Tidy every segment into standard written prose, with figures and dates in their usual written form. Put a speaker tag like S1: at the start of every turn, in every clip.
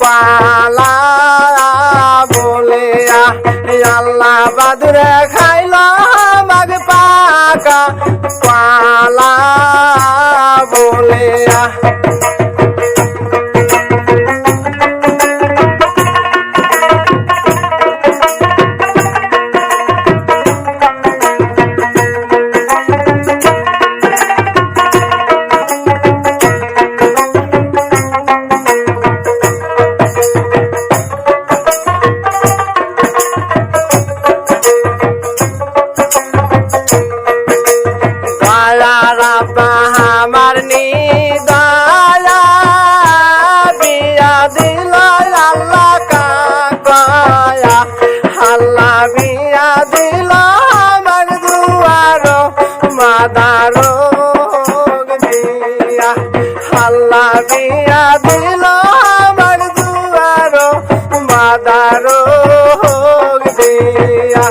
S1: পালা বলিয়া আল্লাহ বাদুরে খাইল মাগ পাকা পালা বলিয়া আমার নিদয়া বিয়া দিল আল্লাহ কাকয়া আল্লাহ বিয়া দিল আমার দুয়ার মাদার দিয়া আল্লাহ বিয়া দিল আমার দুয়ার মাদার দিয়া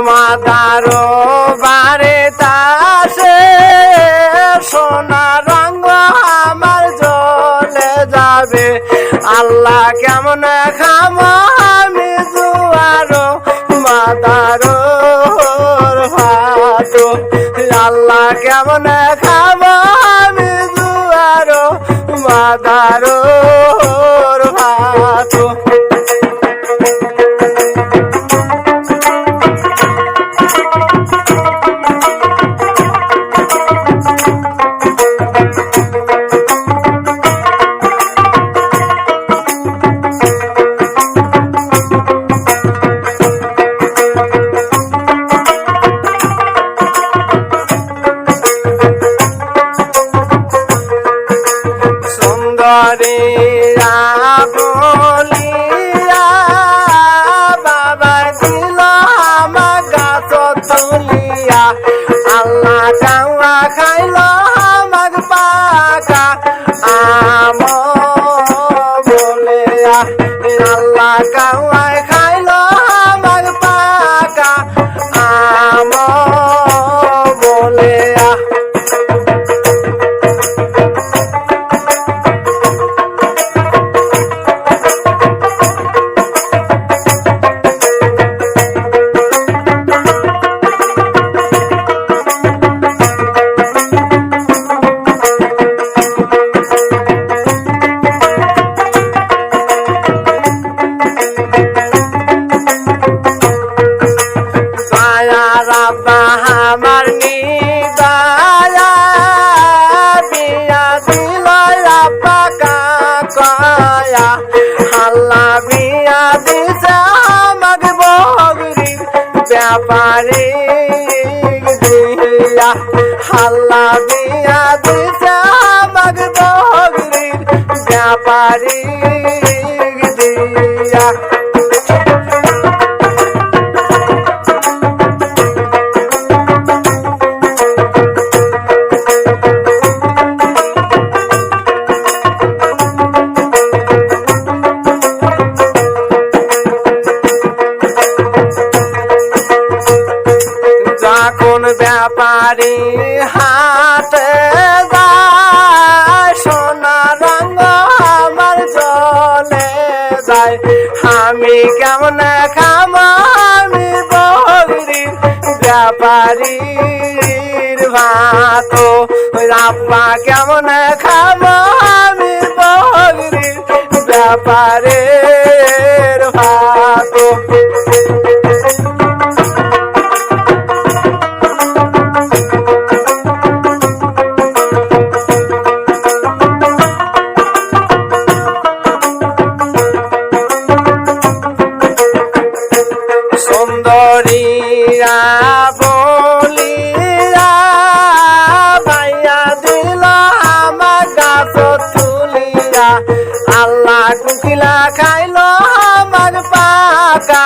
S1: মাদারো বারে তাসে সোনা রঙ আমার জ্বলে যাবে আল্লাহ কেমন খামো আমি জুয়ারো মাদারো ভাত আল্লাহ কেমন খামো আমি জুয়ারো মাদারো ভাত সুন্দরিয়া বলিয়া বাবা দিল আমার গাছ তুলিয়া আল্লাহ কাউয়া খাইল আমার পাকা আম বলিয়া আল্লাহ কাউয়া খাইল আমার পাকা আম বলিয়া আমার নিদয়া বিয়া দিল পাকা কয়া আল্লাহ বিয়া দিছে আমাক বগরি ব্যাপারে দিয়া আল্লাহ বিয়া দিছে আমাক বগরি ব্যাপারে দিয়া যখন ব্যাপারী হাতে যায় সোনা রঙ আমার জ্বলে যায় আমি কেমন খামো আমি বগরির ব্যাপারীর ভাত রাব্বা কেমন খামো আমি বগরির ব্যাপারের ভাত সুন্দরিয়া বলিয়া ভাইয়া দিল আমার গাছ তুলিয়া আল্লাহ কুকিলা খাইল আমার পাকা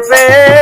S1: আছে